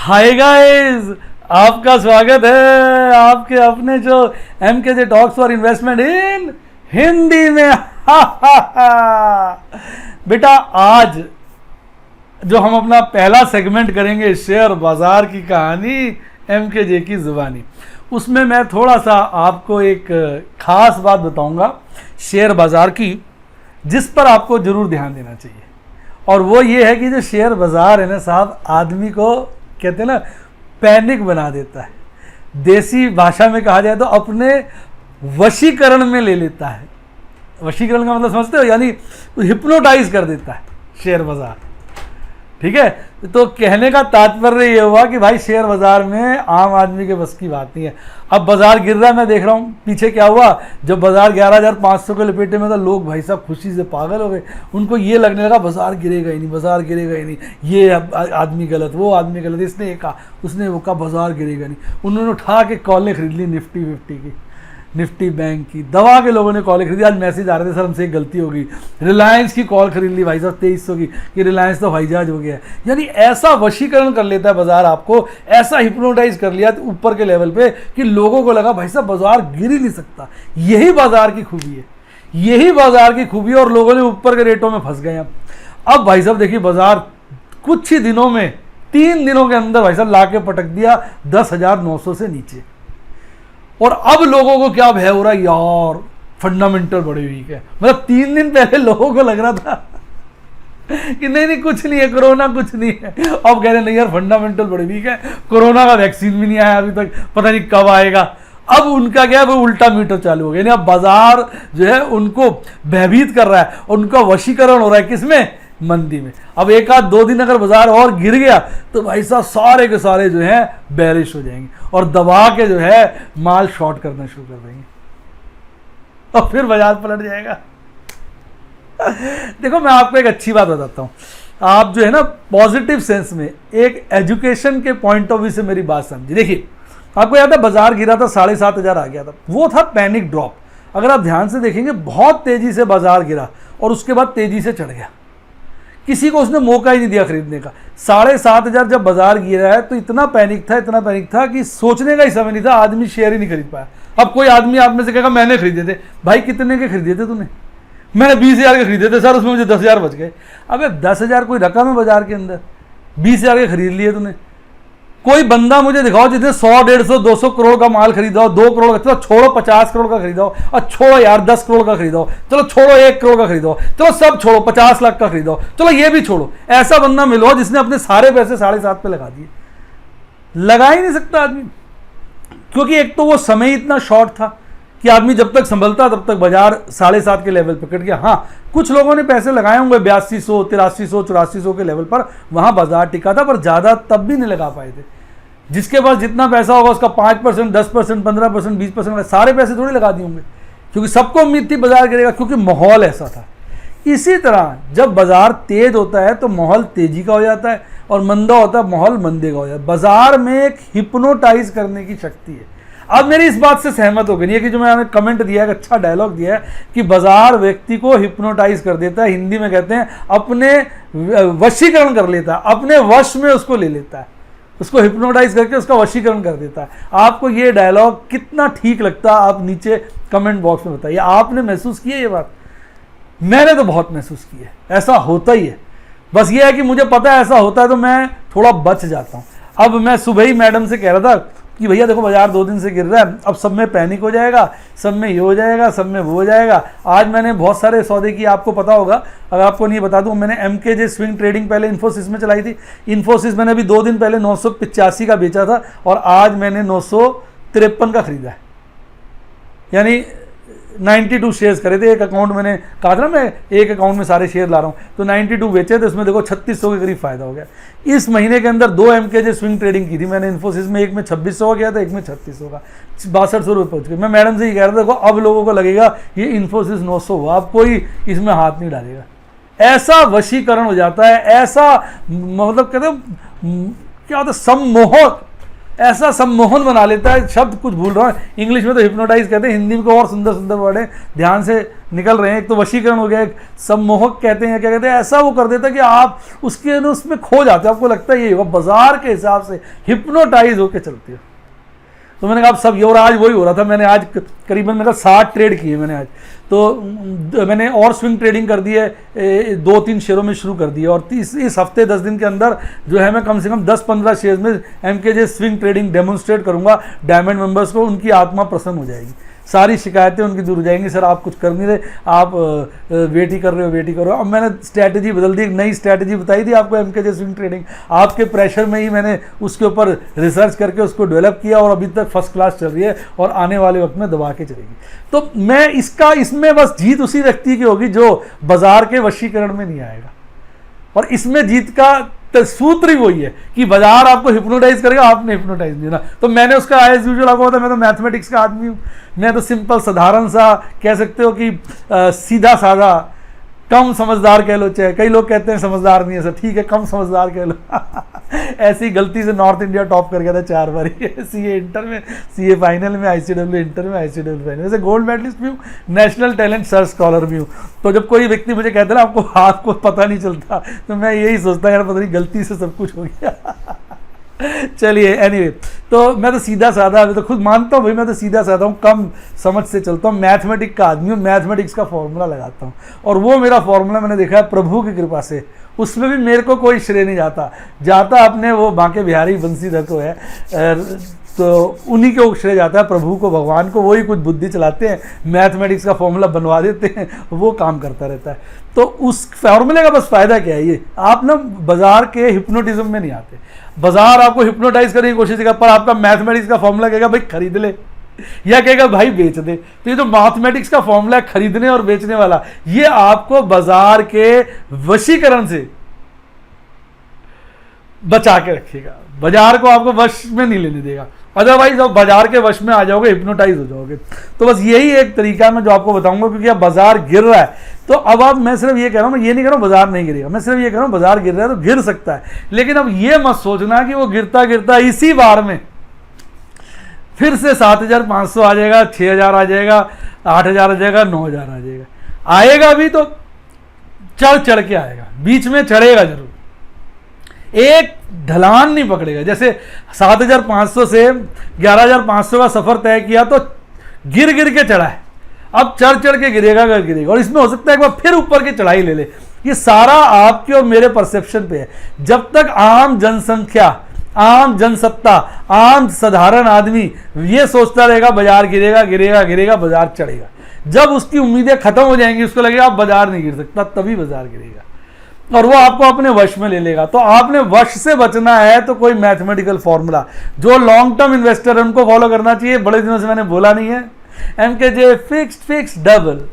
Hi guys, आपका स्वागत है आपके अपने जो MKJ टॉक्स फॉर इन्वेस्टमेंट इन हिंदी में। बेटा, आज जो हम अपना पहला सेगमेंट करेंगे शेयर बाजार की कहानी MKJ की जुबानी, उसमें मैं थोड़ा सा आपको एक खास बात बताऊंगा शेयर बाजार की, जिस पर आपको जरूर ध्यान देना चाहिए। और वो ये है कि जो शेयर बाजार है ना साहब, आदमी को कहते हैं ना पैनिक बना देता है। देसी भाषा में कहा जाए तो अपने वशीकरण में ले लेता है। वशीकरण का मतलब समझते हो, यानी हिप्नोटाइज कर देता है शेयर बाजार। ठीक है, तो कहने का तात्पर्य ये हुआ कि भाई शेयर बाजार में आम आदमी के बस की बात नहीं है। अब बाजार गिर रहा है, मैं देख रहा हूँ पीछे क्या हुआ, जब बाजार 11,500 के लपेटे में था, लोग भाई साहब खुशी से पागल हो गए। उनको ये लगने लगा बाजार गिरेगा ही नहीं, बाजार गिरेगा ही नहीं, ये आदमी गलत, वो आदमी गलत, इसने ये कहा, उसने वो कहा, बाजार गिरेगा नहीं। उन्होंने उठा के कॉलें खरीद ली निफ्टी 50 की, निफ्टी बैंक की, दवा के लोगों ने कॉल खरीदी। आज मैसेज आ रहे थे सर हमसे एक गलती हो गई, रिलायंस की कॉल खरीद ली भाई साहब 2300 की, कि रिलायंस तो हवाईजहाज हो गया है। यानी ऐसा वशीकरण कर लेता है बाजार आपको, ऐसा हिप्नोटाइज कर लिया ऊपर के लेवल पे कि लोगों को लगा भाई साहब बाजार गिर ही नहीं सकता। यही बाजार की खूबी है, यही बाजार की खूबी है, और लोगों ने ऊपर के रेटों में फंस गए। अब भाई साहब देखिए, बाजार कुछ ही दिनों में 3 दिनों के अंदर भाई साहब ला के पटक दिया 10,900 से नीचे। और अब लोगों को क्या भय हो रहा है, यार फंडामेंटल बड़े वीक है। मतलब 3 दिन पहले लोगों को लग रहा था कि नहीं कुछ नहीं है, कोरोना कुछ नहीं है। अब कह रहे नहीं यार फंडामेंटल बड़े वीक है, कोरोना का वैक्सीन भी नहीं आया अभी तक, पता नहीं कब आएगा। अब उनका क्या है, वो उल्टा मीटर चालू हो गया। यानी अब बाजार जो है उनको भयभीत कर रहा है, उनका वशीकरण हो रहा है किसमें, मंदी में। अब 1-2 दिन अगर बाजार और गिर गया तो भाई साहब सारे के सारे जो है बेरिश हो जाएंगे और दबा के जो है माल शॉर्ट करना शुरू कर देंगे और फिर बाजार पलट जाएगा। देखो, मैं आपको एक अच्छी बात बताता हूं, आप जो है ना पॉजिटिव सेंस में एक एजुकेशन के पॉइंट ऑफ व्यू से मेरी बात समझिए। देखिए, आपको याद है बाजार गिरा था 7,500 आ गया था, वो था पैनिक ड्रॉप। अगर आप ध्यान से देखेंगे बहुत तेजी से बाजार गिरा और उसके बाद तेजी से चढ़ गया, किसी को उसने मौका ही नहीं दिया खरीदने का। 7,500 जब बाजार गिरा है तो इतना पैनिक था कि सोचने का ही समय नहीं था, आदमी शेयर ही नहीं खरीद पाया। अब कोई आदमी आप में से कहेगा मैंने खरीदे थे। भाई कितने के खरीदे थे तूने? मैंने 20,000 के खरीदे थे सर, उसमें मुझे 10,000 बच गए। अबे 10,000 कोई रकम है बाजार के अंदर? 20,000 के खरीद लिए तूने। कोई बंदा मुझे दिखाओ जिसने 100, 150, 200 करोड़ का माल खरीदा हो, 2 करोड़ का, चलो छोड़ो 50 करोड़ का खरीदा हो, और छोड़ो यार 10 करोड़ का खरीदा हो, चलो छोड़ो 1 करोड़ का खरीदा हो, चलो सब छोड़ो 50 लाख का खरीदा हो, चलो ये भी छोड़ो। ऐसा बंदा मिलो जिसने अपने सारे पैसे 7.5 पे लगा दिए। लगा ही नहीं सकता आदमी, क्योंकि एक तो वो समय इतना शॉर्ट था कि आदमी जब तक संभलता तब तक बाजार 7.5 के लेवल पे कट गया। हाँ, कुछ लोगों ने पैसे लगाए होंगे 8200, 8300, 8400 के लेवल पर, वहां बाजार टिका था, पर ज्यादा तब भी नहीं लगा पाए थे। जिसके पास जितना पैसा होगा उसका 5%, 10%, 15%, 20%, सारे पैसे थोड़ी लगा दिए होंगे, क्योंकि सबको उम्मीद थी बाजार गिरेगा, क्योंकि माहौल ऐसा था। इसी तरह जब बाजार तेज होता है तो माहौल तेजी का हो जाता है, और मंदा होता है माहौल मंदे का हो जाता है। बाजार में एक हिप्नोटाइज करने की शक्ति है। अब मेरी इस बात से सहमत हो गई है कि जो मैंने कमेंट दिया है, एक अच्छा डायलॉग दिया है कि बाजार व्यक्ति को हिप्नोटाइज कर देता है, हिंदी में कहते हैं अपने वशीकरण कर लेता है, अपने वश में उसको ले लेता है, उसको हिप्नोटाइज करके उसका वशीकरण कर देता है। आपको ये डायलॉग कितना ठीक लगता है, आप नीचे कमेंट बॉक्स में बताइए। आपने महसूस की है ये बात? मैंने तो बहुत महसूस की है, ऐसा होता ही है। बस ये है कि मुझे पता है ऐसा होता है तो मैं थोड़ा बच जाता हूँ। अब मैं सुबह ही मैडम से कह रहा था कि भैया देखो बाजार 2 दिन से गिर रहा है, अब सब में पैनिक हो जाएगा, सब में ये हो जाएगा, सब में वो हो जाएगा। आज मैंने बहुत सारे सौदे किए, आपको पता होगा, अगर आपको नहीं बता दूं, मैंने MKJ स्विंग ट्रेडिंग पहले इन्फोसिस में चलाई थी। इन्फोसिस मैंने अभी 2 दिन पहले 985 का बेचा था और आज मैंने 953 का खरीदा है, यानी 92 शेयर्स करे थे। एक अकाउंट मैंने कहा था ना, मैं एक अकाउंट में सारे शेयर ला रहा हूँ, तो 92 बेचे थे, उसमें देखो 3600 के करीब फायदा हो गया। इस महीने के अंदर 2 MKJ स्विंग ट्रेडिंग की थी मैंने इन्फोसिस में, एक में 2600 का गया था, एक में 3600 का, 6200 रुपये पहुँच गए। मैं मैडम से ही कह रहा था देखो अब लोगों को लगेगा ये इन्फोसिस 900 हुआ, अब कोई इसमें हाथ नहीं डालेगा। ऐसा वशीकरण हो जाता है, ऐसा मतलब कहते क्या होता है, सम्मोहक ऐसा सम्मोहन बना लेता है, शब्द कुछ भूल रहा है, इंग्लिश में तो हिप्नोटाइज कहते हैं, हिंदी में को और सुंदर सुंदर वर्ड है ध्यान से निकल रहे हैं। एक तो वशीकरण हो गया, एक सम्मोहक कहते हैं, क्या कहते हैं, ऐसा वो कर देता है कि आप उसके उसमें खो जाते हो, आपको लगता है ये बाजार के हिसाब से हिप्नोटाइज होकर चलती है। तो मैंने कहा आप सब ये, और आज वही हो रहा था। मैंने आज करीबन मेरा 60 ट्रेड किए मैंने आज, तो मैंने और स्विंग ट्रेडिंग कर दी है, 2-3 शेयरों में शुरू कर दी है, और इस हफ्ते 10 दिन के अंदर जो है मैं कम से कम 10-15 शेयर में MKJ स्विंग ट्रेडिंग डेमोन्स्ट्रेट करूंगा डायमंड मेंबर्स को। उनकी आत्मा प्रसन्न हो जाएगी, सारी शिकायतें उनकी दूर हो जाएंगी। सर आप कुछ कर नहीं रहे, आप वेट ही कर रहे हो, वेट ही कर रहे हो। अब मैंने स्ट्रैटेजी बदल दी, एक नई स्ट्रैटेजी बताई थी आपको MKJ स्विंग ट्रेडिंग, आपके प्रेशर में ही मैंने उसके ऊपर रिसर्च करके उसको डेवलप किया, और अभी तक फर्स्ट क्लास चल रही है, और आने वाले वक्त में दबा के चलेगी। तो मैं इसमें बस जीत उसी व्यक्ति की होगी जो बाजार के वशीकरण में नहीं आएगा, और इसमें जीत का सूत्र ही वही है कि बाजार आपको हिप्नोटाइज करेगा, आपने हिप्नोटाइज नहीं होना। तो मैंने उसका एज यूजुअल आपको होता है, मैं तो मैथमेटिक्स का आदमी हूँ, मैं तो सिंपल साधारण सा कह सकते हो कि सीधा साधा, कम समझदार कह लो, चाहे कई लोग कहते हैं समझदार नहीं है सर, ठीक है कम समझदार कह लो ऐसी गलती से नॉर्थ इंडिया टॉप कर गया था 4 बार CA इंटर में, CA फाइनल में, ICW इंटर में, ICW फाइनल। वैसे गोल्ड मेडलिस्ट भी हूँ, नेशनल टैलेंट सर्च स्कॉलर भी हूँ। तो जब कोई व्यक्ति मुझे कहता है ना आपको पता नहीं चलता, तो मैं यही सोचता यार पता नहीं गलती से सब कुछ हो गया चलिए एनीवे, तो मैं तो सीधा साधा, अभी तो खुद मानता हूँ भाई मैं तो सीधा साधा हूँ, कम समझ से चलता हूँ, मैथमेटिक्स का आदमी हूँ, मैथमेटिक्स का फॉर्मूला लगाता हूँ, और वो मेरा फॉर्मूला मैंने देखा है प्रभु की कृपा से, उसमें भी मेरे को कोई श्रेय नहीं जाता अपने वो बांके बिहारी बंसीधर को है, तो उन्हीं को श्रेय जाता है, प्रभु को, भगवान को, वही कुछ बुद्धि चलाते हैं, मैथमेटिक्स का फॉर्मूला बनवा देते हैं, वो काम करता रहता है। तो उस फॉर्मूले का बस फायदा क्या है, ये आप ना बाजार के हिप्नोटिज्म में नहीं आते, बाजार आपको हिप्नोटाइज करने की कोशिश करेगा, पर आपका मैथमेटिक्स का फॉर्मूला कहेगा भाई खरीद ले, या कहेगा भाई बेच दे। तो ये जो मैथमेटिक्स का फॉर्मूला है खरीदने और बेचने वाला, ये आपको बाजार के वशीकरण से बचा के रखेगा, बाजार को आपको वश में नहीं लेने देगा, अदरवाइज आप बाजार के वश में आ जाओगे, हिप्नोटाइज हो जाओगे। तो बस यही एक तरीका मैं जो आपको बताऊंगा, क्योंकि अब बाजार गिर रहा है, तो अब आप, मैं सिर्फ ये कह रहा हूं, मैं ये नहीं कह रहा हूं बाजार नहीं गिरेगा, मैं सिर्फ ये कह रहा हूं बाजार गिर रहा है तो गिर सकता है, लेकिन अब ये मत सोचना कि वो गिरता गिरता इसी बार में फिर से 7,500 आ जाएगा, 6,000 आ जाएगा, 8,000 आ जाएगा, 9,000 आ जाएगा। आएगा भी तो चढ़ के आएगा, बीच में चढ़ेगा जरूर, एक ढलान नहीं पकड़ेगा। जैसे 7,500 से 11,500 का सफर तय किया तो गिर के चढ़ा है, अब चढ़ के गिरेगा, और इसमें हो सकता है एक बार फिर ऊपर की चढ़ाई ले ले। ये सारा आपके और मेरे परसेप्शन पे है। जब तक आम जनसंख्या, आम जनसत्ता, आम साधारण आदमी ये सोचता रहेगा बाजार गिरेगा, बाजार चढ़ेगा, जब उसकी उम्मीदें खत्म हो जाएंगी, उसको लगेगा अब बाजार नहीं गिर सकता, तभी बाजार गिरेगा, और वो आपको अपने वश में ले लेगा। तो आपने वश से बचना है तो कोई मैथमेटिकल फॉर्मूला, जो लॉन्ग टर्म इन्वेस्टर है उनको फॉलो करना चाहिए। बड़े दिनों से मैंने बोला नहीं है, MKJ फिक्स डबल,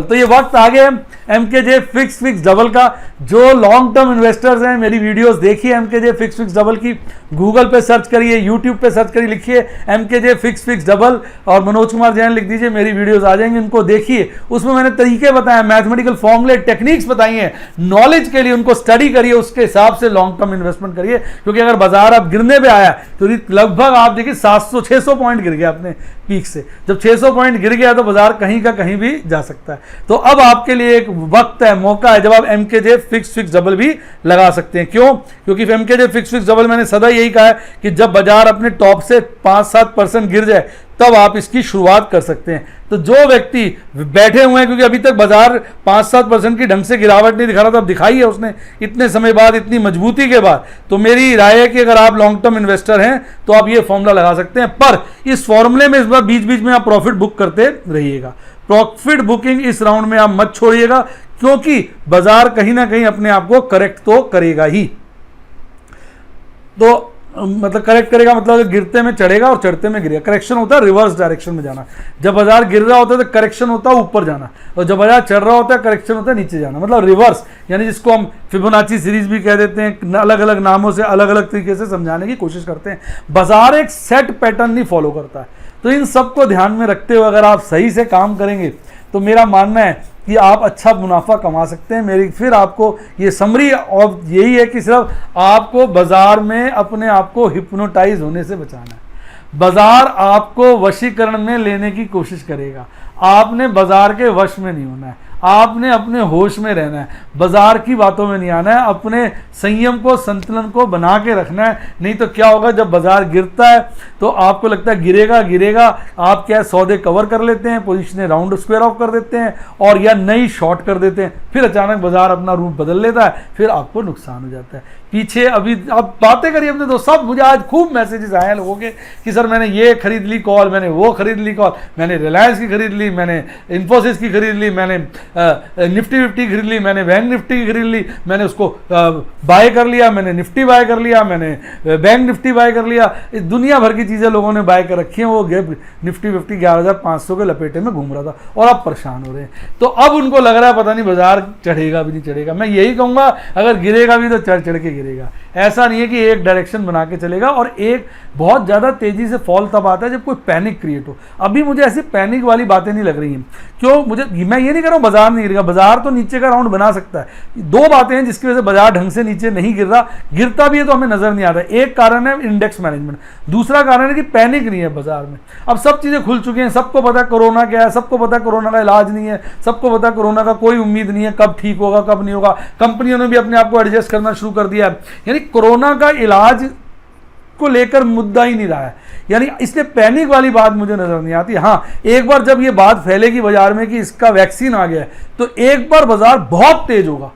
तो ये वक्त आ गया MKJ फिक्स डबल का। जो लॉन्ग टर्म इन्वेस्टर्स हैं, मेरी वीडियोस देखिए MKJ फिक्स डबल की, गूगल पे सर्च करिए, यूट्यूब पे सर्च करिए, लिखिए MKJ फिक्स डबल, और मनोज कुमार जैन लिख दीजिए, मेरी वीडियोस आ जाएंगी, उनको देखिए। उसमें मैंने तरीके बताए, मैथमेटिकल फॉर्मूले, टेक्निक्स बताई हैं, नॉलेज के लिए उनको स्टडी करिए, उसके हिसाब से लॉन्ग टर्म इन्वेस्टमेंट करिए। क्योंकि अगर बाजार अब गिरने पे आया तो लगभग आप देखिए 700-600 पॉइंट गिर गया अपने पीक से। जब 600 पॉइंट गिर गया तो बाजार कहीं का कहीं भी जा सकता है। तो अब आपके लिए एक वक्त है, मौका है, जब आप MKJ फिक्स डबल भी लगा सकते हैं। क्यों? क्योंकि MKJ फिक्स डबल मैंने सदा यही कहा है कि जब बाजार अपने टॉप से 5-7% गिर जाए तब आप इसकी शुरुआत कर सकते हैं। तो जो व्यक्ति बैठे हुए हैं, क्योंकि अभी तक बाजार 5-7% की ढंग से गिरावट नहीं दिखा रहा था, अब दिखाई है उसने इतने समय बाद, इतनी मजबूती के बाद। तो मेरी राय है कि अगर आप लॉन्ग टर्म इन्वेस्टर हैं तो आप ये फॉर्मूला लगा सकते हैं, पर इस फॉर्मूले में इस बार बीच बीच में आप प्रॉफिट बुक करते रहिएगा। प्रॉफिट बुकिंग इस राउंड में आप मत छोड़िएगा, क्योंकि बाजार कहीं ना कहीं अपने आप को करेक्ट तो करेगा ही। तो मतलब करेक्ट करेगा मतलब गिरते में चढ़ेगा और चढ़ते में गिरेगा। करेक्शन होता है रिवर्स डायरेक्शन में जाना। जब बाजार गिर रहा होता है तो करेक्शन होता है ऊपर जाना, और जब बाजार चढ़ रहा होता है करेक्शन होता है नीचे जाना, मतलब रिवर्स, यानी जिसको हम फिबोनाची सीरीज भी कह देते हैं। अलग अलग नामों से अलग अलग तरीके से समझाने की कोशिश करते हैं। बाजार एक सेट पैटर्न नहीं फॉलो करता है। तो इन सबको ध्यान में रखते हुए अगर आप सही से काम करेंगे तो मेरा मानना है कि आप अच्छा मुनाफा कमा सकते हैं। मेरी फिर आपको ये समरी और यही है कि सिर्फ आपको बाजार में अपने आप को हिप्नोटाइज होने से बचाना है। बाजार आपको वशीकरण में लेने की कोशिश करेगा, आपने बाजार के वश में नहीं होना है, आपने अपने होश में रहना है, बाजार की बातों में नहीं आना है, अपने संयम को संतुलन को बना के रखना है। नहीं तो क्या होगा, जब बाजार गिरता है तो आपको लगता है गिरेगा गिरेगा, आप क्या सौदे कवर कर लेते हैं, पोजीशनें राउंड स्क्वायर ऑफ कर देते हैं और या नई शॉर्ट कर देते हैं, फिर अचानक बाजार अपना रूट बदल लेता है, फिर आपको नुकसान हो जाता है। पीछे अभी आप बातें करिए अपने दोस्त, सब मुझे आज खूब मैसेजेस आए हैं लोगों के कि सर मैंने ये खरीद ली कॉल, मैंने वो खरीद ली कॉल, मैंने रिलायंस की खरीद ली, मैंने इन्फोसिस की खरीद ली, मैंने निफ्टी 50 खरीद ली, मैंने बैंक निफ्टी की खरीद ली, मैंने उसको बाय कर लिया, मैंने निफ्टी बाय कर लिया, मैंने बैंक निफ्टी बाय कर लिया। दुनिया भर की चीज़ें लोगों ने बाय कर रखी हैं। वो निफ्टी 50 11,500 के लपेटे में घूम रहा था और अब परेशान हो रहे हैं। तो अब उनको लग रहा है पता नहीं बाजार चढ़ेगा भी नहीं चढ़ेगा। मैं यही कहूँगा अगर गिरेगा भी तो चढ़ चढ़ के गिरेगा, ऐसा नहीं है कि एक डायरेक्शन बना के चलेगा। और एक बहुत ज़्यादा तेज़ी से फॉल तब आता है जब कोई पैनिक क्रिएट हो। अभी मुझे ऐसी पैनिक वाली बातें नहीं लग रही हैं। क्यों, मैं ये नहीं कर रहा हूँ बाजार नहीं गिरेगा, बाजार तो नीचे का राउंड बना सकता है। दो बातें हैं जिसकी वजह से बाजार ढंग से नीचे नहीं गिर रहा, गिरता भी है तो हमें नजर नहीं आ रहा है। एक कारण है इंडेक्स मैनेजमेंट, दूसरा कारण है कि पैनिक नहीं है बाजार में। अब सब चीज़ें खुल चुकी हैं, सबको पता है कोरोना क्या है, सबको पता है कोरोना का इलाज नहीं है, सबको पता है कोरोना का कोई उम्मीद नहीं है, कब ठीक होगा कब नहीं होगा। कंपनियों ने भी अपने आप को एडजस्ट करना शुरू कर दिया है। यानी कोरोना का इलाज को लेकर मुद्दा ही नहीं रहा है, यानी इसलिए पैनिक वाली बात मुझे नजर नहीं आती। हाँ, एक बार जब ये बात फैलेगी बाजार में कि इसका वैक्सीन आ गया है तो एक बार बाजार बहुत तेज होगा,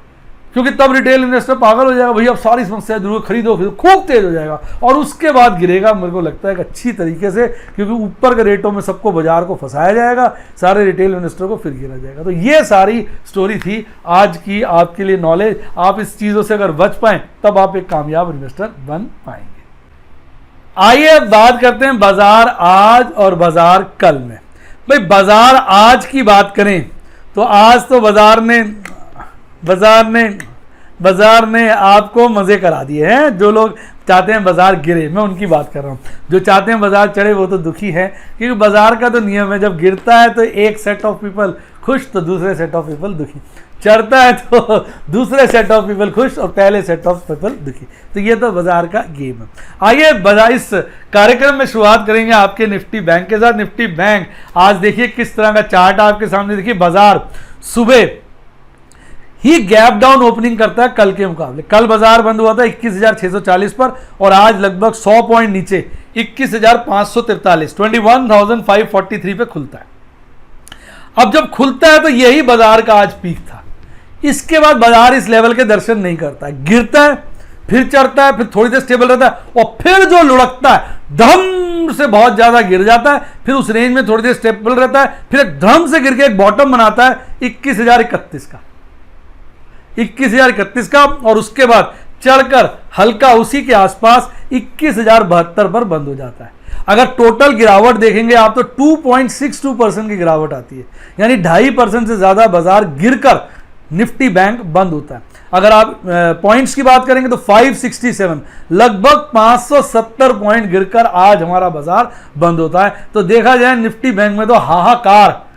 क्योंकि तब रिटेल इन्वेस्टर पागल हो जाएगा, भैया अब सारी समस्या जरूर खरीदो, खूब तेज हो जाएगा और उसके बाद गिरेगा। मेरे को लगता है कि अच्छी तरीके से, क्योंकि ऊपर के रेटों में सबको बाजार को फंसाया जाएगा, सारे रिटेल इन्वेस्टर को फिर गिरा जाएगा। तो ये सारी स्टोरी थी आज की आपके लिए नॉलेज। आप इस चीज़ों से अगर बच पाएं तब आप एक कामयाब इन्वेस्टर बन पाएंगे। आइए अब बात करते हैं बाजार आज और बाजार कल में। भाई बाजार आज की बात करें तो आज तो बाजार ने आपको मजे करा दिए हैं। जो लोग चाहते हैं बाजार गिरे, मैं उनकी बात कर रहा हूँ। जो चाहते हैं बाजार चढ़े वो तो दुखी है, क्योंकि बाजार का तो नियम है, जब गिरता है तो एक सेट ऑफ पीपल खुश तो दूसरे सेट ऑफ पीपल दुखी, चढ़ता है तो दूसरे सेट ऑफ पीपल खुश और पहले सेट ऑफ पीपल दुखी। तो ये तो बाजार का गेम है। आइए बाजार इस कार्यक्रम में शुरुआत करेंगे आपके निफ्टी बैंक के साथ। निफ्टी बैंक आज देखिए किस तरह का चार्ट आपके सामने। देखिए बाजार सुबह ही गैप डाउन ओपनिंग करता है कल के मुकाबले। कल बाजार बंद हुआ था 21,640 पर और आज लगभग 100 पॉइंट नीचे 21,543 21,543 पे खुलता है। अब जब खुलता है तो यही बाजार का आज पीक था। इसके बाद बाजार इस लेवल के दर्शन नहीं करता है, गिरता है, फिर चढ़ता है, फिर थोड़ी देर स्टेबल रहता है और फिर जो लुढ़कता है धम से बहुत ज्यादा गिर जाता है, फिर उस रेंज में थोड़ी देर स्टेबल रहता है, फिर एक धम से गिर के एक बॉटम बनाता है 21,031 का और उसके बाद चढ़कर हल्का उसी के आसपास 21,072 पर बंद हो जाता है। अगर टोटल गिरावट देखेंगे आप तो 2.62% की गिरावट आती है, यानी 2.5% से ज्यादा बाजार गिरकर निफ्टी बैंक बंद होता है। अगर आप पॉइंट्स की बात करेंगे तो 567 लगभग 570 पॉइंट गिरकर आज हमारा बाजार बंद होता है। तो देखा जाए निफ्टी बैंक में तो हाहाकार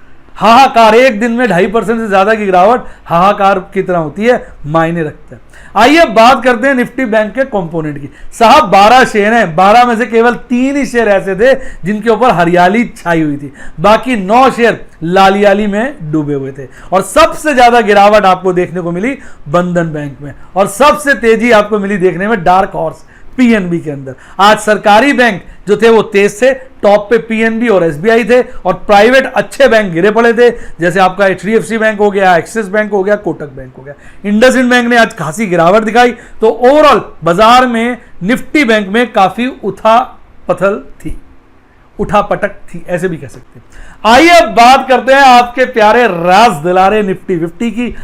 एक दिन में 2.5% से ज्यादा की गिरावट हाहाकार की तरह होती है, मायने रखता है। आइए बात करते हैं निफ्टी बैंक के कंपोनेंट की। साहब 12 शेयर हैं, 12 में से केवल 3 ही शेयर ऐसे थे जिनके ऊपर हरियाली छाई हुई थी, बाकी 9 शेयर लालियाली में डूबे हुए थे। और सबसे ज्यादा गिरावट आपको देखने को मिली बंधन बैंक में और सबसे तेजी आपको मिली देखने में डार्क हॉर्स पीएनबी के अंदर। आज सरकारी बैंक जो थे वो तेज थे, टॉप पे पीएनबी और एसबीआई थे और प्राइवेट अच्छे बैंक गिरे पड़े थे, जैसे आपका एचडीएफसी बैंक हो गया, एक्सिस बैंक हो गया, कोटक बैंक हो गया। इंडसइंड बैंक ने आज खासी गिरावट दिखाई। तो ओवरऑल बाजार में निफ्टी बैंक में काफी उठापटक थी, ऐसे भी कह सकते हैं। आइए अब बात करते हैं आपके प्यारे राज दिलारे निफ्टी 50 की,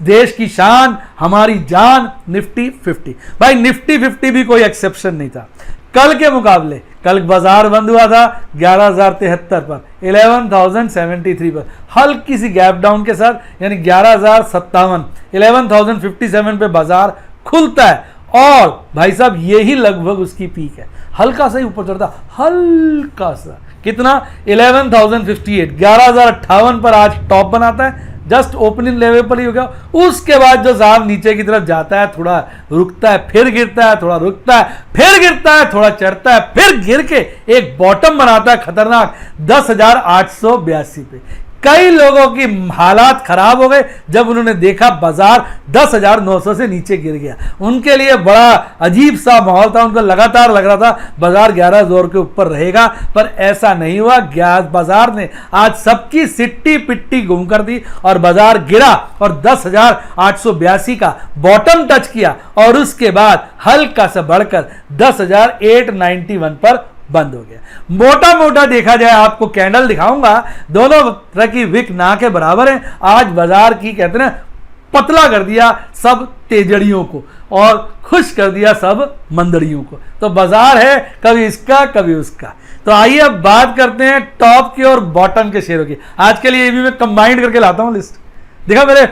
देश की शान, हमारी जान निफ्टी 50। भाई निफ्टी 50 भी कोई एक्सेप्शन नहीं था। कल के मुकाबले कल बाजार बंद हुआ था 11,073 पर, 11,073 पर, हल्की सी गैप डाउन के साथ, यानी 11,057 11,057 पे बाजार खुलता है और भाई साहब यही लगभग उसकी पीक है। हल्का सा ही ऊपर चढ़ता, हल्का सा, कितना 11,058, 11,058 पर आज टॉप बनाता है, जस्ट ओपनिंग लेवल पर ही हो गया। उसके बाद जो साहब नीचे की तरफ जाता है, थोड़ा रुकता है, फिर गिरता है, थोड़ा रुकता है, फिर गिरता है, थोड़ा चढ़ता है, फिर गिर के एक बॉटम बनाता है खतरनाक 10,882 पे। कई लोगों की हालात खराब हो गए जब उन्होंने देखा बाजार 10,900 से नीचे गिर गया। उनके लिए बड़ा अजीब सा माहौल था, उनको लगातार लग रहा था बाजार 11,000 के ऊपर रहेगा, पर ऐसा नहीं हुआ। बाजार ने आज सबकी सिट्टी पिट्टी गुम कर दी और बाजार गिरा और 10,882 का बॉटम टच किया और उसके बाद हल्का सा बढ़कर 10,891 पर बंद हो गया। मोटा मोटा देखा जाए, आपको कैंडल दिखाऊंगा, दोनों तरह की विक ना के बराबर है। आज बाजार की कहते हैं पतला कर दिया सब तेजड़ियों को और खुश कर दिया सब मंदड़ियों को। तो बाजार है कभी इसका कभी उसका। तो आइए अब बात करते हैं टॉप की और बॉटम के शेयरों की। आज के लिए ये भी मैं कंबाइंड करके लाता हूं लिस्ट। देखा मेरे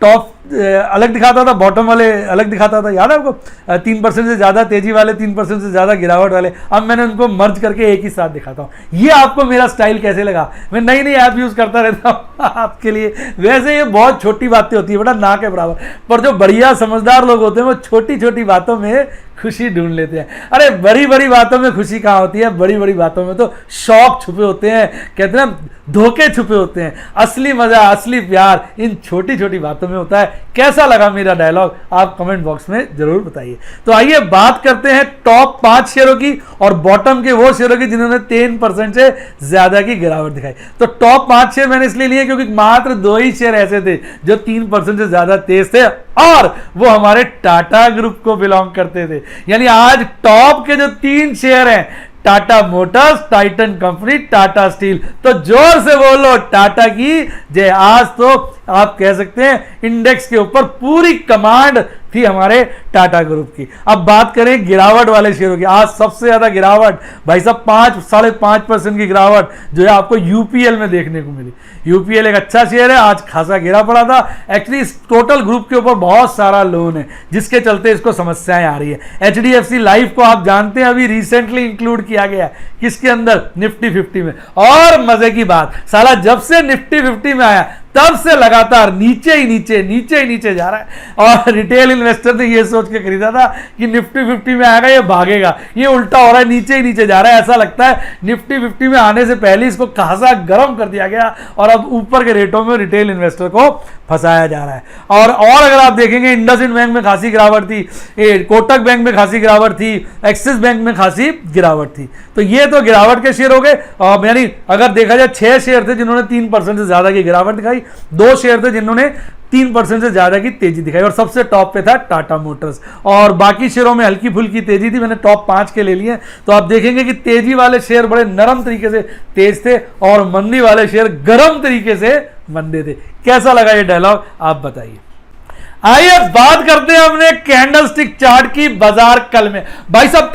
टॉप अलग दिखाता था, बॉटम वाले अलग दिखाता था, याद है आपको? 3% से ज़्यादा तेजी वाले, 3% से ज़्यादा गिरावट वाले, अब मैंने उनको मर्ज करके एक ही साथ दिखाता हूँ। ये आपको मेरा स्टाइल कैसे लगा? मैं नई नई ऐप यूज़ करता रहता हूँ आपके लिए। वैसे ये बहुत छोटी बातें होती है बेटा, ना के बराबर, पर जो बढ़िया समझदार लोग होते हैं वो छोटी छोटी बातों में खुशी ढूंढ लेते हैं। अरे बड़ी बड़ी बातों में खुशी कहाँ होती है? बड़ी बड़ी बातों में तो शौक छुपे होते हैं, कहते हैं धोखे छुपे होते हैं। असली मजा, असली प्यार इन छोटी छोटी बातों में होता है। कैसा लगा मेरा डायलॉग आप कमेंट बॉक्स में जरूर बताइए। तो आइए बात करते हैं टॉप 5 शेयरों की और बॉटम के वो शेयरों की जिन्होंने 3% से ज्यादा की गिरावट दिखाई। तो टॉप 5 शेयर मैंने इसलिए लिए क्योंकि मात्र 2 ही शेयर ऐसे थे जो 3% से ज्यादा तेज थे और वो हमारे टाटा ग्रुप को बिलोंग करते थे। यानी आज टॉप के जो 3 शेयर हैं, Tata Motors, Titan company, Tata steel, तो जोर से बोलो टाटा की जय। आज तो आप कह सकते हैं इंडेक्स के ऊपर पूरी कमांड थी हमारे टाटा ग्रुप की। अब बात करें गिरावट वाले शेयरों की। आज सबसे ज्यादा गिरावट भाई साहब 5-5.5% की गिरावट जो है आपको यूपीएल में देखने को मिली। यूपीएल एक अच्छा शेयर है, आज खासा गिरा पड़ा था। एक्चुअली इस टोटल ग्रुप के ऊपर बहुत सारा लोन है जिसके चलते इसको समस्याएं आ रही है। एचडीएफसी लाइफ को आप जानते हैं अभी रिसेंटली इंक्लूड किया गया है किसके अंदर? निफ्टी 50 में। और मजे की बात, साला जब से निफ्टी 50 में आया तब से लगातार नीचे ही नीचे जा रहा है। और रिटेल इन्वेस्टर ने ये सोच के खरीदा था कि निफ्टी 50 में आएगा ये भागेगा, ये उल्टा हो रहा है, नीचे ही नीचे जा रहा है। ऐसा लगता है निफ्टी 50 में आने से पहले इसको खासा गर्म कर दिया गया और अब ऊपर के रेटों में रिटेल इन्वेस्टर को फंसाया जा रहा है। और अगर आप देखेंगे इंडसइंड बैंक में खासी गिरावट थी, कोटक बैंक में खासी गिरावट थी, एक्सिस बैंक में खासी गिरावट थी। तो ये तो गिरावट के शेयर हो गए। यानी अगर देखा जाए 6 शेयर थे जिन्होंने 3% से ज्यादा की गिरावट दिखाई, 2 शेयर थे जिन्होंने 3% से ज्यादा की तेजी दिखाई और सबसे टॉप पे था टाटा मोटर्स। और बाकी शेयरों में हल्की फुल्की तेजी थी, मैंने टॉप 5 के ले लिए। तो आप देखेंगे कि तेजी वाले शेयर बड़े नरम तरीके से तेज थे और मंदी वाले शेयर गर्म तरीके से मंदे थे। कैसा लगा ये डायलॉग आप बताइए। आइए बात करते हैं अपने कैंडलस्टिक चार्ट की। बाजार कल में भाई साहब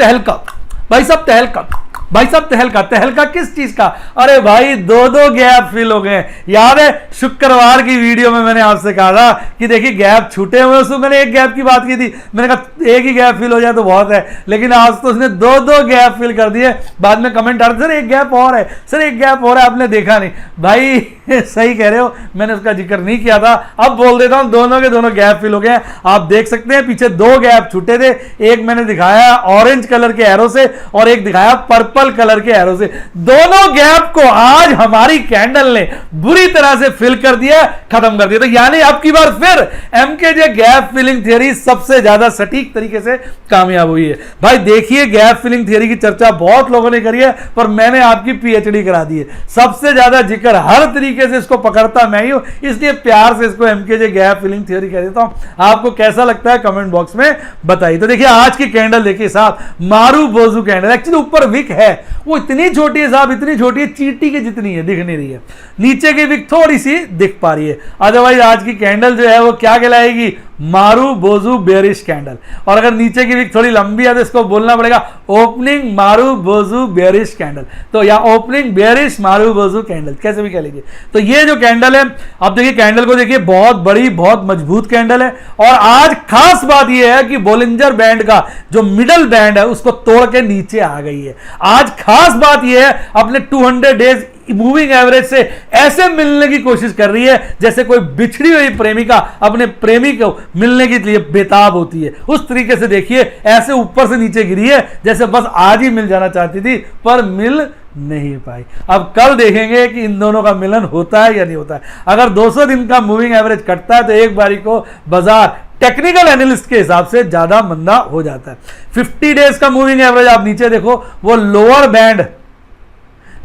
तहलका किस चीज का? अरे भाई 2 गैप फिल हो गए। याद है शुक्रवार की वीडियो में मैंने आपसे कहा था कि देखिए गैप छूटे हुए, उसमें मैंने एक गैप की बात की थी। मैंने कहा एक ही गैप फिल हो जाए तो बहुत है, लेकिन आज तो उसने 2 गैप फिल कर दिए। बाद में कमेंट आ रहे सर एक गैप और है, सर एक गैप और है, आपने देखा नहीं। भाई सही कह रहे हो, मैंने उसका जिक्र नहीं किया था, अब बोल देता हूं दोनों के दोनों गैप फिल हो गए। आप देख सकते हैं पीछे 2 गैप छूटे थे, एक मैंने दिखाया ऑरेंज कलर के एरो से और एक दिखाया पर्पल कलर के एरो से। दोनों गैप को आज हमारी कैंडल ने बुरी तरह से फिल कर दिया, खत्म कर दिया। तो यानी अब की बार फिर एमकेजे गैप फिलिंग थ्योरी सबसे ज्यादा सटीक तरीके से कामयाब हुई है। भाई देखिए गैप फिलिंग थ्योरी की चर्चा बहुत लोगों ने करी है, पर मैंने आपकी पीएचडी करा दी है। सबसे ज्यादा जिक्र हर तरीके से इसको पकड़ता मैं ही हूं, इसलिए प्यार से इसको एमकेजे गैप फिलिंग थ्योरी कह देता हूं। आपको कैसा लगता है कमेंट बॉक्स में बताइए। तो देखिए आज की कैंडल देखिए साहब, मारू बोजू कैंडल। एक्चुअली ऊपर विक है, वो इतनी छोटी है साहब, इतनी छोटी है, चींटी के जितनी है, दिख नहीं रही है। नीचे की विक थोड़ी सी दिख पा रही है। अदरवाइज आज की कैंडल जो है वो क्या कहलाएगी? मारुबोजू बेयरिश कैंडल, और अगर नीचे की विक थोड़ी लंबी है तो इसको बोलना पड़ेगा ओपनिंग मारुबोजू बेयरिश कैंडल, तो या ओपनिंग बेयरिश मारुबोजू कैंडल, कैसे भी कह लीजिए। तो ये जो कैंडल है, आप देखिए कैंडल को देखिए, बहुत बड़ी बहुत मजबूत कैंडल है। और आज खास बात यह है कि बोलिंजर बैंड का जो मिडल बैंड है उसको तोड़ के नीचे आ गई है। आज खास बात यह है, अपने 200 डेज मूविंग एवरेज से ऐसे मिलने की कोशिश कर रही है जैसे कोई बिछड़ी हुई प्रेमिका अपने प्रेमी को मिलने के लिए बेताब होती है। उस तरीके से देखिए, ऐसे ऊपर से नीचे गिरी है जैसे बस आज ही मिल जाना चाहती थी पर मिल नहीं पाई। अब कल देखेंगे कि इन दोनों का मिलन होता है या नहीं होता है। अगर 200 दिन का मूविंग एवरेज कटता है तो एक बारी को बाजार टेक्निकल एनालिस्ट के हिसाब से ज्यादा मंदा हो जाता है। 50 डेज का मूविंग एवरेज आप नीचे देखो, वो lower band,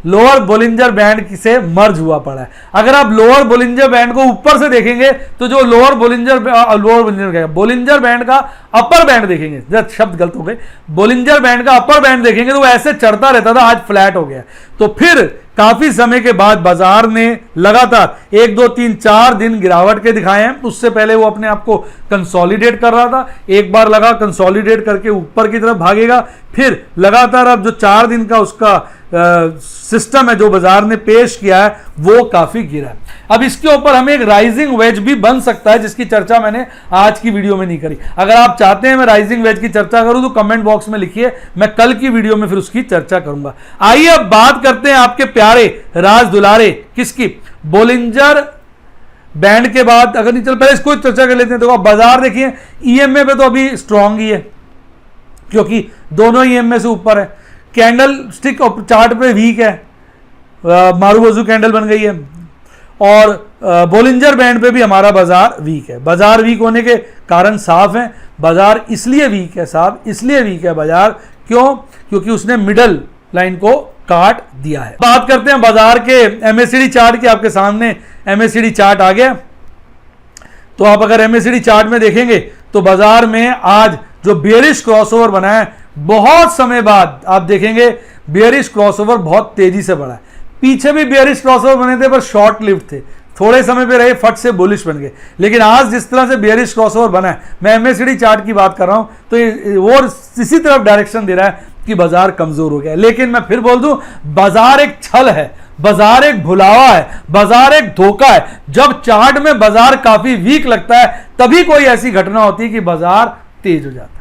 lower Bollinger band से मर्ज हुआ पड़ा है। अगर आप लोअर बोलिंजर बैंड को ऊपर से देखेंगे तो जो लोअर बोलिंजर बैंड का अपर बैंड देखेंगे, शब्द गलत हो गए, बोलिंजर बैंड का अपर बैंड देखेंगे तो वो ऐसे चढ़ता रहता था, आज फ्लैट हो गया। तो फिर काफी समय के बाद बाजार ने लगातार 1 2 3 4 दिन गिरावट के दिखाए हैं। उससे पहले वो अपने आप को कंसोलिडेट कर रहा था, एक बार लगा कंसोलिडेट करके ऊपर की तरफ भागेगा, फिर लगातार अब जो 4 दिन का उसका सिस्टम है जो बाजार ने पेश किया है वो काफी गिरा है। अब इसके ऊपर हमें एक राइजिंग वेज भी बन सकता है जिसकी चर्चा मैंने आज की वीडियो में नहीं करी। अगर आप चाहते हैं मैं राइजिंग वेज की चर्चा करूं तो कमेंट बॉक्स में लिखिए, मैं कल की वीडियो में फिर उसकी चर्चा करूंगा। आइए अब बात करते हैं आपके प्यारे राज दुलारे किसकी, बोलिंजर बैंड के बाद। अगर नहीं चल पहले इसको चर्चा कर लेते हैं। तो बाजार देखिए ईएमए पे तो अभी स्ट्रांग ही है क्योंकि दोनों ईएमए से ऊपर है। कैंडल स्टिक चार्ट पे वीक है, मारुबोजू कैंडल बन गई है, और बोलिंजर बैंड पे भी हमारा बाजार वीक है। बाजार वीक होने के कारण साफ है, बाजार इसलिए वीक है साहब, इसलिए वीक है बाजार, क्यों? क्योंकि उसने मिडल लाइन को काट दिया है। बात करते हैं बाजार के एमएससीडी चार्ट की। आपके सामने एमएससीडी चार्ट आ गया। तो आप अगर एमएससीडी चार्ट में देखेंगे तो बाजार में आज जो बेयरिश क्रॉसओवर बना है, बहुत समय बाद आप देखेंगे बेयरिश क्रॉसओवर बहुत तेजी से बढ़ा है। पीछे भी बेयरिश क्रॉसओवर बने थे पर शॉर्ट लिव्ड थे, थोड़े समय पे रहे, फट से बुलिश बन गए। लेकिन आज जिस तरह से बेयरिश क्रॉसओवर बना है, मैं एमएससीडी चार्ट की बात कर रहा हूं, तो वो इसी तरफ डायरेक्शन दे रहा है कि बाजार कमजोर हो गया है। लेकिन मैं फिर बोल दूं, बाजार एक छल है, बाजार एक भुलावा है, बाजार एक धोखा है। जब चार्ट में बाजार काफी वीक लगता है तभी कोई ऐसी घटना होती है कि बाजार तेज हो जाता है,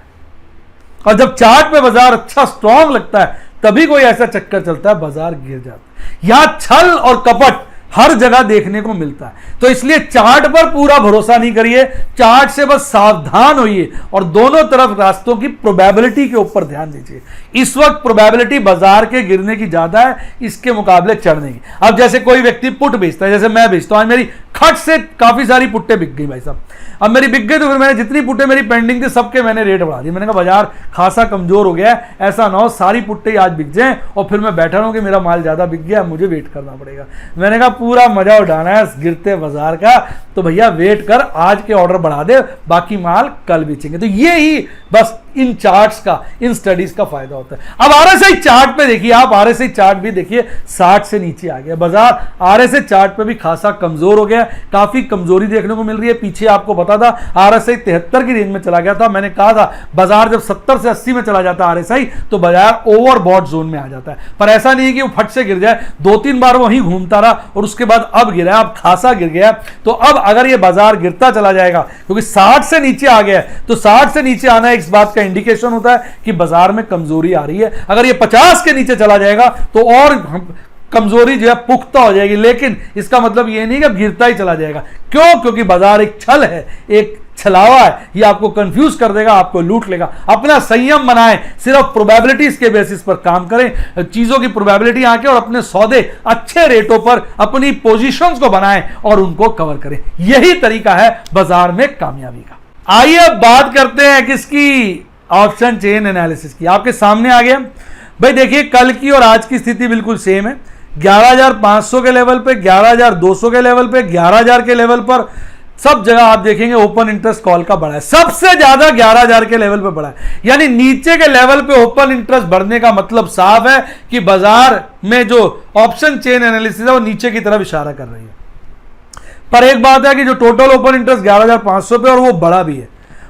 और जब चार्ट पे बाजार अच्छा स्ट्रांग लगता है तभी कोई ऐसा चक्कर चलता है बाजार गिर जाता है। यहां छल और कपट हर जगह देखने को मिलता है। तो इसलिए चार्ट पर पूरा भरोसा नहीं करिए, चार्ट से बस सावधान होइए और दोनों तरफ रास्तों की प्रोबेबिलिटी के ऊपर ध्यान दीजिए। इस वक्त प्रोबेबिलिटी बाजार के गिरने की ज्यादा है इसके मुकाबले चढ़ने की। अब जैसे कोई व्यक्ति पुट बेचता है, जैसे मैं बेचता हूं, आज मेरी खट से काफी सारी पुट्टे बिक गई भाई साहब। अब मेरी बिक गई तो फिर मैंने जितनी पुट्टे मेरी पेंडिंग थी सबके मैंने रेट बढ़ा दिए। मैंने कहा बाजार खासा कमजोर हो गया है, ऐसा ना हो सारी पुट्टे आज बिक जाएं और फिर मैं बैठा रहूं कि मेरा माल ज्यादा बिक गया, मुझे वेट करना पड़ेगा। मैंने कहा पूरा मजा उठाना है गिरते बाजार का, तो भैया वेट कर, आज के ऑर्डर बढ़ा दे, बाकी माल कल बेचेंगे। तो ये ही बस इन चार्ट्स का, इन स्टडीज का फायदा होता है। अब आरएसआई चार्ट पे देखिए, आप आरएसआई चार्ट भी देखिए 60 से नीचे आ गया बाजार। आरएसआई चार्ट पे भी खासा कमजोर हो गया, काफी कमजोरी देखने को मिल रही है। पीछे आपको पता था आरएसआई 73 की रेंज में चला गया था। मैंने कहा था बाजार जब 70 से 80 में चला जाता है आरएसआई तो बाजार ओवरबॉट जोन में आ जाता है, पर ऐसा नहीं है कि वो फट से गिर जाए। 2-3 बार वहीं घूमता रहा और उसके बाद अब गिरा, अब खासा गिर गया। तो अब अगर ये बाजार गिरता चला जाएगा, क्योंकि 60 से नीचे आ गया है, तो 60 से नीचे आना इस बात का इंडिकेशन होता है कि बाजार में कमजोरी आ रही है। अगर ये 50 के नीचे चला जाएगा तो और कमजोरी जो है पुख्ता हो जाएगी। लेकिन इसका मतलब ये नहीं कि गिरता ही चला जाएगा। क्यों? क्योंकि बाजार एक छल है, एक छलावा है, ये आपको कंफ्यूज कर देगा, आपको लूट लेगा। अपना संयम बनाएं, सिर्फ प्रोबेबिलिटीज के बेसिस पर काम करें, चीजों की प्रोबेबिलिटी आके और अपने सौदे अच्छे रेटों पर अपनी पोजीशंस को बनाएं और उनको कवर करें। यही तरीका है बाजार में कामयाबी का। आइए अब बात करते हैं किसकी, ऑप्शन चेन एनालिसिस की। आपके सामने आ गया भाई, देखिए कल की और आज की स्थिति बिल्कुल सेम है। 11,500 के लेवल पे, 11,200 के लेवल पे, 11,000 के लेवल पर सब जगह आप देखेंगे ओपन इंटरेस्ट कॉल का बढ़ा है। सबसे ज्यादा 11,000 के लेवल पे बढ़ा है, यानी नीचे के लेवल पे ओपन इंटरेस्ट बढ़ने का मतलब साफ है कि बाजार में जो ऑप्शन चेन एनालिसिस है वो नीचे की तरफ इशारा कर रही है। पर एक बात है कि जो टोटल ओपन इंटरेस्ट 11,500 पे और वो बढ़ा भी है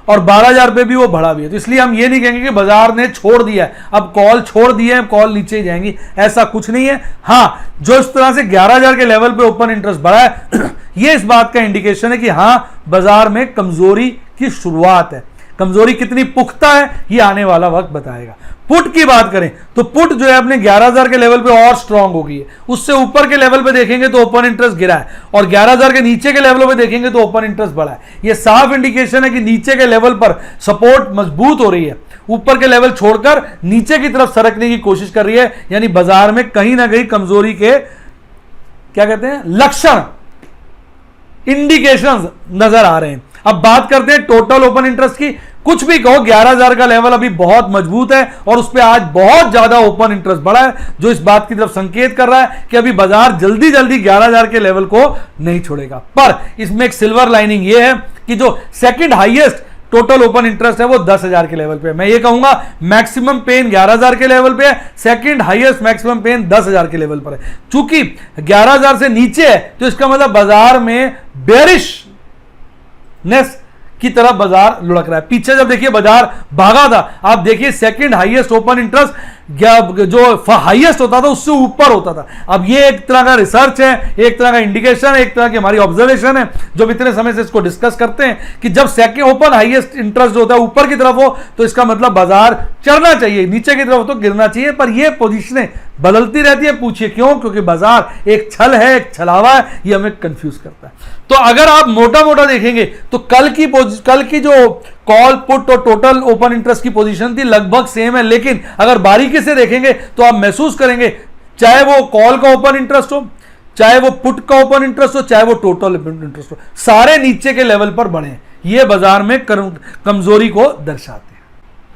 और 12,000 पे भी वो बढ़ा भी है, तो इसलिए हम ये नहीं कहेंगे कि बाजार ने छोड़ दिया है, अब कॉल छोड़ दिए हैं, कॉल नीचे ही जाएंगी, ऐसा कुछ नहीं है। हाँ, जो इस तरह से 11,000 के लेवल पे ओपन इंटरेस्ट बढ़ा है ये इस बात का इंडिकेशन है कि हाँ, बाजार में कमजोरी की शुरुआत है। कमजोरी कितनी पुख्ता है ये आने वाला वक्त बताएगा। पुट की बात करें तो पुट जो है अपने 11,000 के लेवल पे और स्ट्रांग हो गई है, उससे ऊपर के लेवल पे देखेंगे तो ओपन इंटरेस्ट गिरा है और 11,000 के नीचे के लेवलों पे देखेंगे तो ओपन इंटरेस्ट बढ़ा है। यह साफ इंडिकेशन है कि नीचे के लेवल पर सपोर्ट मजबूत हो रही है, ऊपर के लेवल छोड़कर नीचे की तरफ सरकने की कोशिश कर रही है, यानी बाजार में कहीं ना कहीं कमजोरी के क्या कहते हैं लक्षण, इंडिकेशंस नजर आ रहे हैं। अब बात करते हैं टोटल ओपन इंटरेस्ट की। कुछ भी कहो 11,000 का लेवल अभी बहुत मजबूत है और उस पर आज बहुत ज्यादा ओपन इंटरेस्ट बढ़ा है, जो इस बात की तरफ संकेत कर रहा है कि अभी बाजार जल्दी जल्दी 11,000 के लेवल को नहीं छोड़ेगा। पर इसमें एक सिल्वर लाइनिंग यह है कि जो second highest total open interest है वो 10,000 के लेवल पे है। मैं ये कहूंगा मैक्सिमम पेन 11,000 के लेवल पे है, सेकंड हाईएस्ट मैक्सिमम पेन 10,000 के लेवल पर है। चूंकि 11,000 से नीचे है तो इसका मतलब बाजार में बेरिशनेस की तरफ बाजार लुढ़क रहा है। पीछे जब देखिए बाजार भागा था, आप देखिए सेकंड हाईएस्ट ओपन इंटरेस्ट जो हाईएस्ट होता था उससे ऊपर होता था। अब ये एक तरह का रिसर्च है, एक तरह का इंडिकेशन है, एक तरह की हमारी ऑब्जर्वेशन है जो इतने समय से इसको डिस्कस करते हैं कि जब सेकंड ओपन हाईएस्ट इंटरेस्ट जो होता है ऊपर की तरफ हो तो इसका मतलब बाजार चढ़ना चाहिए, नीचे की तरफ तो गिरना चाहिए। पर ये पोजीशनें बदलती रहती है। पूछिए क्यों? क्योंकि बाजार एक छल है, एक छलावा है, ये हमें कंफ्यूज करता है। तो अगर आप मोटा मोटा देखेंगे तो कल की जो कॉल पुट और टोटल ओपन इंटरेस्ट की पोजीशन थी लगभग सेम है, लेकिन अगर बारीकी से देखेंगे तो आप महसूस करेंगे चाहे वो कॉल का ओपन इंटरेस्ट हो, चाहे वो पुट का ओपन इंटरेस्ट हो, चाहे वो टोटल ओपन इंटरेस्ट हो, सारे नीचे के लेवल पर बढ़े हैं। ये बाजार में कमजोरी को दर्शाते हैं।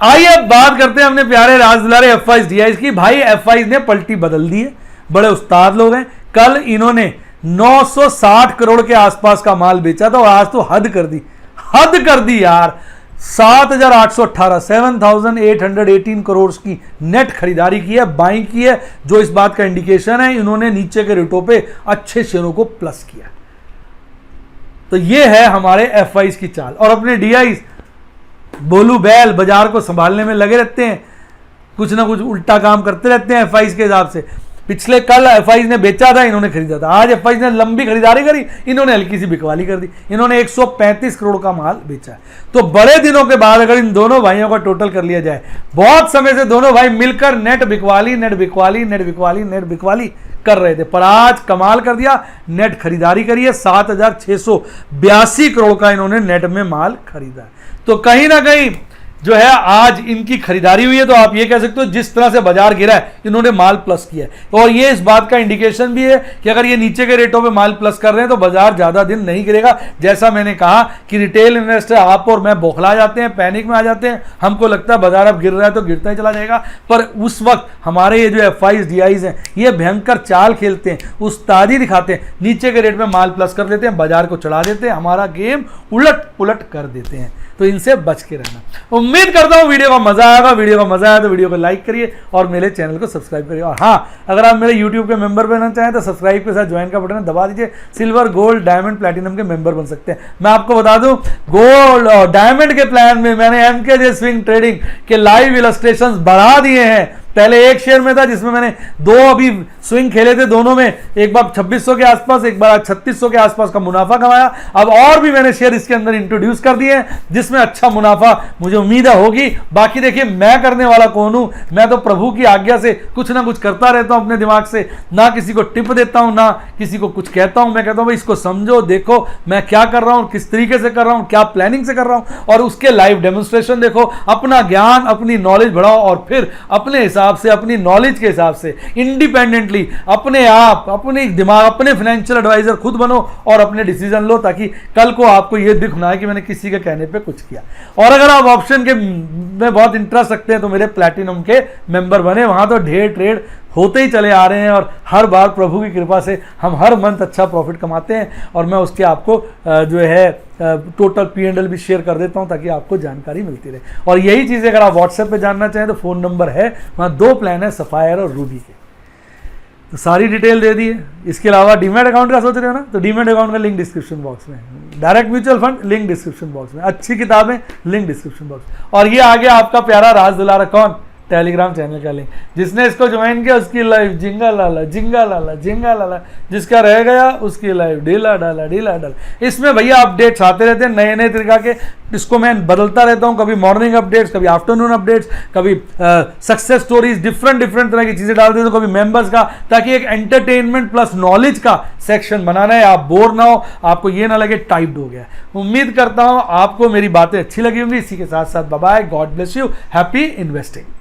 आइए अब बात करते हैं अपने प्यारे राजदुलारे एफआईज डीआईज की। भाई एफआईज ने पलटी बदल दी है, बड़े उस्ताद लोग हैं। कल इन्होंने 960 करोड़ के आसपास का माल बेचा था और आज तो हद कर दी यार। 7,818 करोड़ की नेट खरीदारी की है, बाइंग की है, जो इस बात का इंडिकेशन है इन्होंने नीचे के रेटों पे अच्छे शेयरों को प्लस किया। तो ये है हमारे एफआईज की चाल। और अपने डीआईज बोलू बैल बाजार को संभालने में लगे रहते हैं, कुछ ना कुछ उल्टा काम करते रहते हैं एफआईज के हिसाब से। पिछले कल एफआईज ने बेचा था, इन्होंने खरीदा था। आज एफआईज ने लंबी खरीदारी करी, इन्होंने हल्की सी बिकवाली कर दी। इन्होंने 135 करोड़ का माल बेचा है। तो बड़े दिनों के बाद अगर इन दोनों भाइयों का टोटल कर लिया जाए, बहुत समय से दोनों भाई मिलकर नेट बिकवाली कर रहे थे, पर आज कमाल कर दिया, नेट खरीदारी करी है। 7,682 करोड़ का इन्होंने नेट में माल खरीदा है। तो कहीं ना कहीं जो है आज इनकी खरीदारी हुई है। तो आप ये कह सकते हो जिस तरह से बाजार गिरा है इन्होंने माल प्लस किया है, और ये इस बात का इंडिकेशन भी है कि अगर ये नीचे के रेटों पे माल प्लस कर रहे हैं तो बाजार ज्यादा दिन नहीं गिरेगा। जैसा मैंने कहा कि रिटेल इन्वेस्टर आप और मैं बौखला जाते हैं, पैनिक में आ जाते हैं, हमको लगता है बाजार अब गिर रहा है तो गिरता ही चला जाएगा। पर उस वक्त हमारे ये जो एफआईज डीआईज हैं ये भयंकर चाल खेलते हैं, उस्तादी दिखाते हैं, नीचे के रेट में माल प्लस कर देते हैं, बाजार को चढ़ा देते हैं, हमारा गेम उलट पुलट कर देते हैं। तो इनसे बच के रहना। उम्मीद करता हूं वीडियो का मजा आएगा। वीडियो का मजा आया तो वीडियो को लाइक करिए और मेरे चैनल को सब्सक्राइब करिए। और हाँ, अगर आप मेरे यूट्यूब के मेंबर बनना चाहें तो सब्सक्राइब के साथ ज्वाइन का बटन दबा दीजिए। सिल्वर, गोल्ड, डायमंड, प्लैटिनम के मेंबर बन सकते हैं। मैं आपको बता दूं, गोल्ड और डायमंड के प्लान में मैंने एमकेजे स्विंग ट्रेडिंग के लाइव इलस्ट्रेशंस बढ़ा दिए हैं। पहले एक शेयर में था जिसमें मैंने 2 अभी स्विंग खेले थे, दोनों में एक बार 2600 के आसपास, एक बार 3600 के आसपास का मुनाफा कमाया। अब और भी मैंने शेयर इसके अंदर इंट्रोड्यूस कर दिए हैं जिसमें अच्छा मुनाफा मुझे उम्मीद होगी। बाकी देखिए मैं करने वाला कौन हूं, मैं तो प्रभु की आज्ञा से कुछ ना कुछ करता रहता हूं अपने दिमाग से, ना किसी को टिप देता हूं, ना किसी को कुछ कहता हूं। मैं कहता हूं भाई इसको समझो, देखो मैं क्या कर रहा हूं, किस तरीके से कर रहा हूं, क्या प्लानिंग से कर रहा हूं, और उसके लाइव डेमोन्स्ट्रेशन देखो, अपना ज्ञान, अपनी नॉलेज बढ़ाओ और फिर अपने हिसाब से, अपनी नॉलेज के हिसाब से इंडिपेंडेंटली अपने आप, अपने दिमाग, अपने फाइनेंशियल एडवाइजर खुद बनो और अपने डिसीजन लो, ताकि कल को आपको यह दिख ना कि मैंने किसी के कहने पे कुछ किया। और अगर आप ऑप्शन के में बहुत इंटरेस्ट रखते हैं तो मेरे प्लैटिनम के मेंबर बने, वहां तो ढेर ट्रेड होते ही चले आ रहे हैं और हर बार प्रभु की कृपा से हम हर मंथ अच्छा प्रॉफिट कमाते हैं। और मैं उसके आपको जो है टोटल P&L भी शेयर कर देता हूं ताकि आपको जानकारी मिलती रहे। और यही चीज़ें अगर आप व्हाट्सएप पे जानना चाहें तो फ़ोन नंबर है, वहाँ 2 प्लान है, सफायर और रूबी के। तो सारी डिटेल दे दी है। इसके अलावा डीमैट अकाउंट का सोच रहे हो ना, तो डीमैट अकाउंट का लिंक डिस्क्रिप्शन बॉक्स में, direct mutual fund link description box में, अच्छी किताबें लिंक डिस्क्रिप्शन बॉक्स। और ये आ गया आपका प्यारा राज दुलारा, कौन, टेलीग्राम चैनल का लिंक। जिसने इसको ज्वाइन किया उसकी लाइफ जिंगा लाला जिंगा लाला जिंगा लाला, जिसका रह गया उसकी लाइफ ढीला डाला ढीला डाला। इसमें भैया अपडेट्स आते रहते हैं नए नए तरीका के, इसको मैं बदलता रहता हूँ, कभी मॉर्निंग अपडेट्स, कभी आफ्टरनून अपडेट्स, कभी सक्सेस स्टोरीज, डिफरेंट तरह की चीजें डाल देते हैं, कभी मेंबर्स का, ताकि एक एंटरटेनमेंट प्लस नॉलेज का सेक्शन बनाना है। आप बोर ना हो, आपको ये ना लगे टाइप्ड हो गया। उम्मीद करता हूं आपको मेरी बातें अच्छी लगी होंगी। इसी के साथ साथ bye bye, god bless you, happy investing.